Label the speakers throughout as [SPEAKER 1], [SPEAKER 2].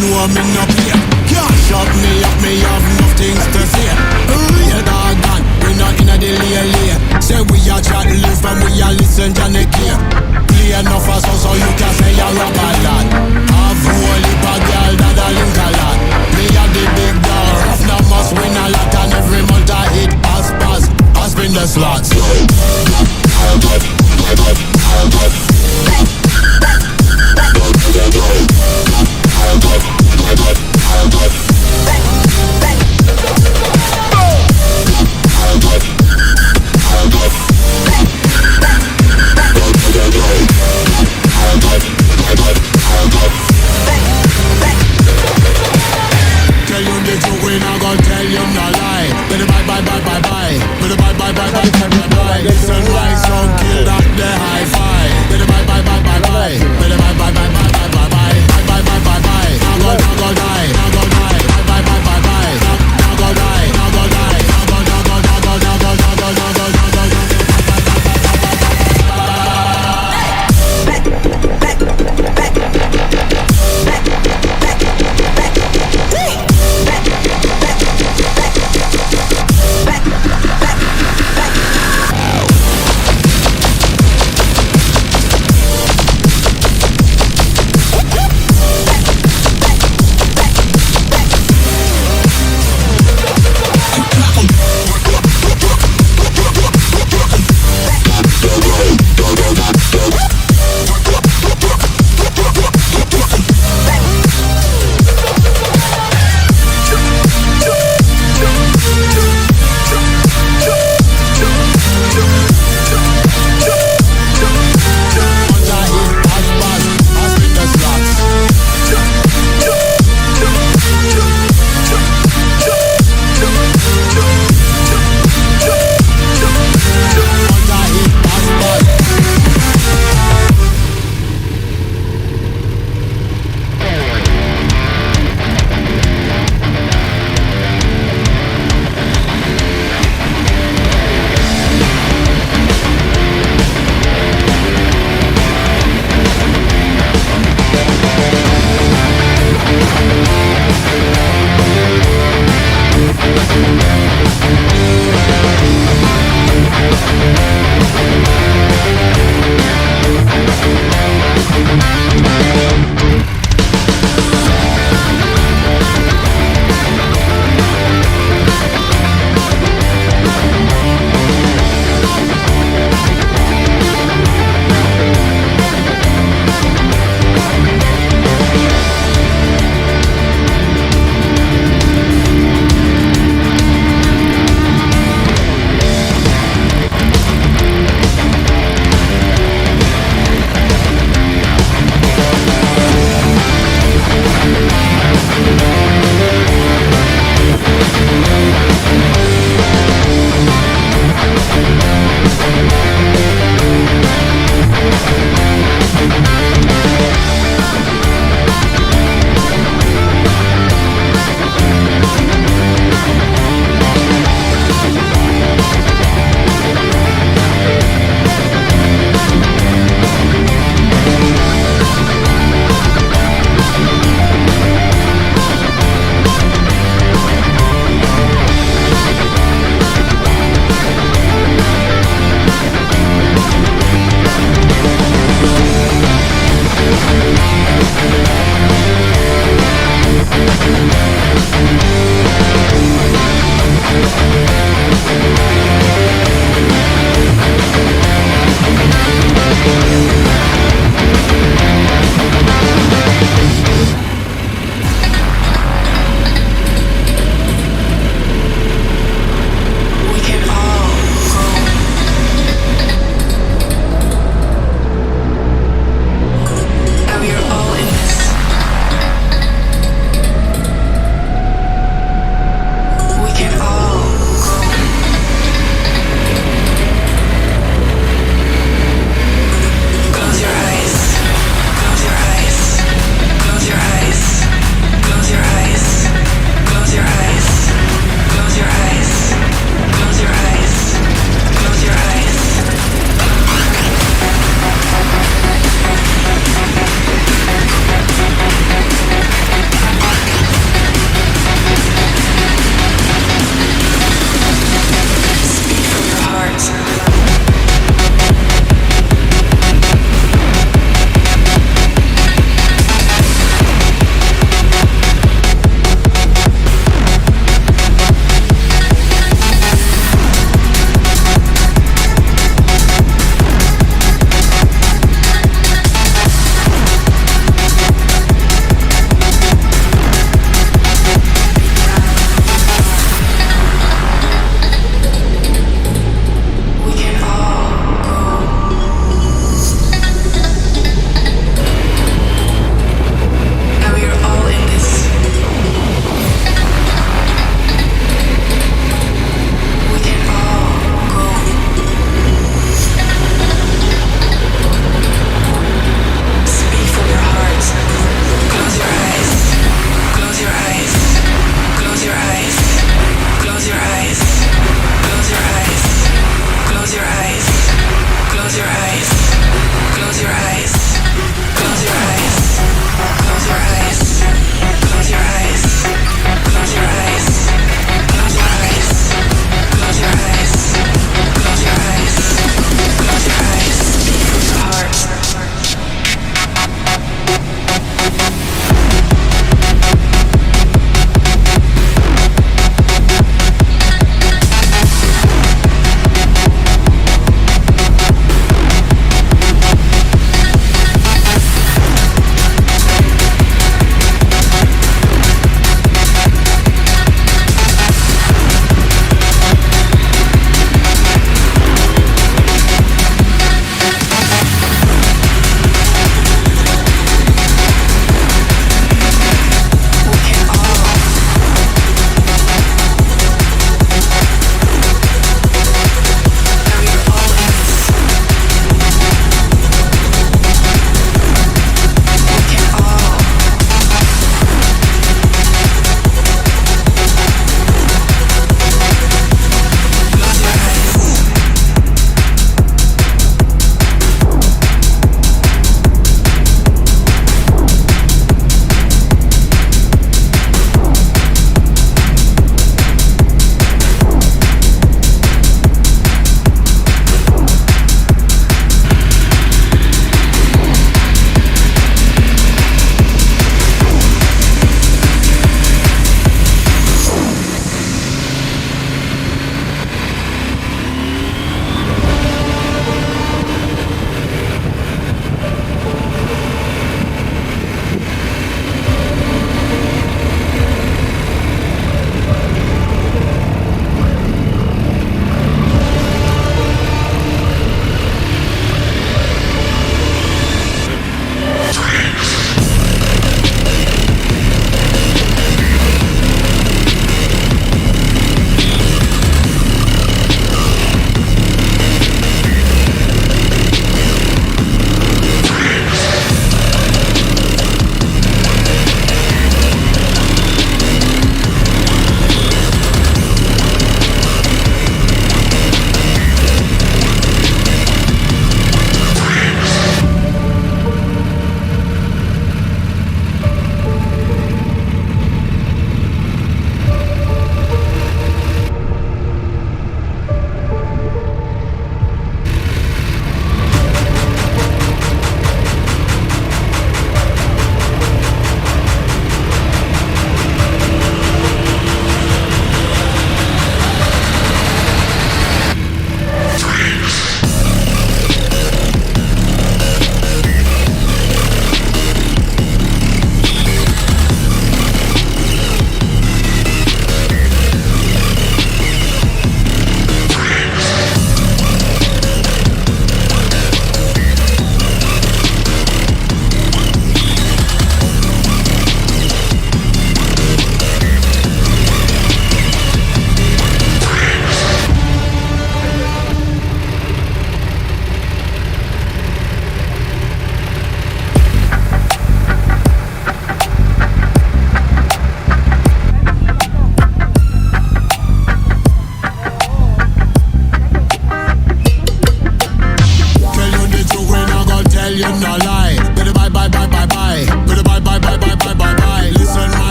[SPEAKER 1] know me no play. Can't shut me up, me have no things to say. Real dog man, we not inna the lay. Say we a chat live and we a listen Johnny K. Play enough of so you can say you're a bad lad. Have whole heap of girl that a link a lot. Me a the big dog, rough now must win a lot. And every month I hit pass, I spin the slots.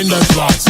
[SPEAKER 1] spin the slots.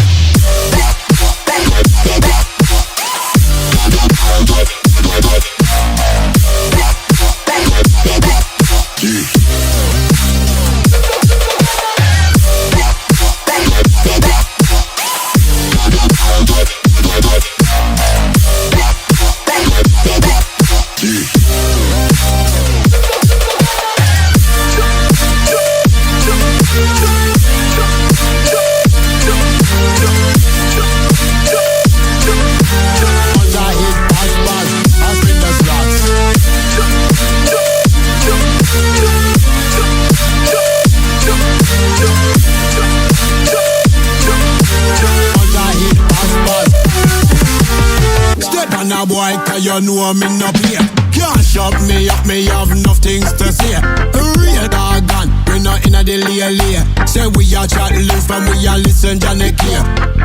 [SPEAKER 1] Boy, cause you know me no play. Can't shut me up, me have enough things to say. Real dog gun, we not in a delay. Say we a chat live and we a listen Johnny K.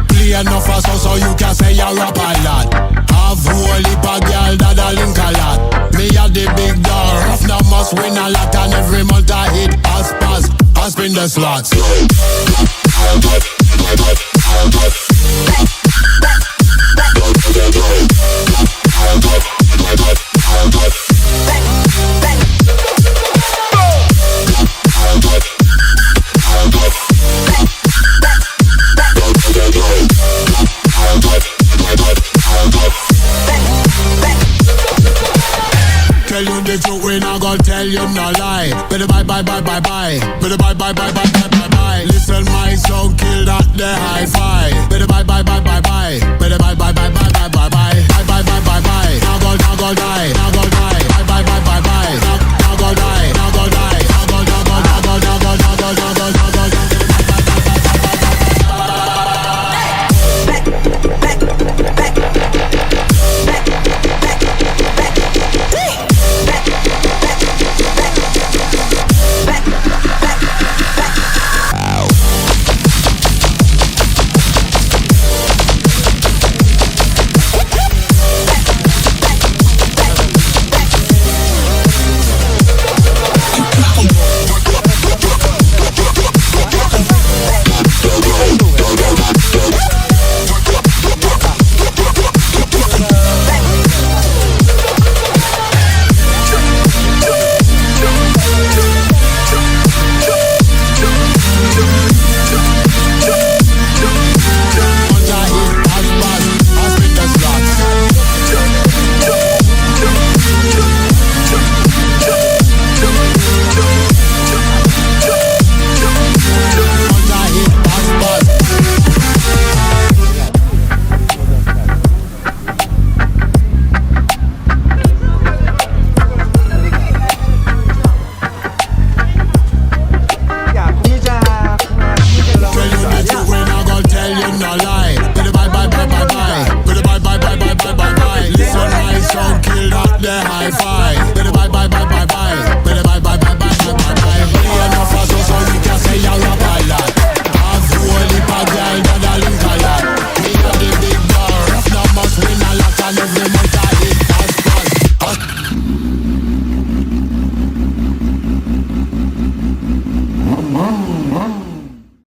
[SPEAKER 1] Play enough of so you can say you rap a lot. Have whole heap of girl that a link a lot. Me a the big dog, rough now must win a lot. And every month I hit pass, I spin the slots. Tell you the truth, we not gonna tell you no lie. Better bye. Better bye. Listen, my song kill that the hi-fi. Better bye. Better bye. Bye. Now go die.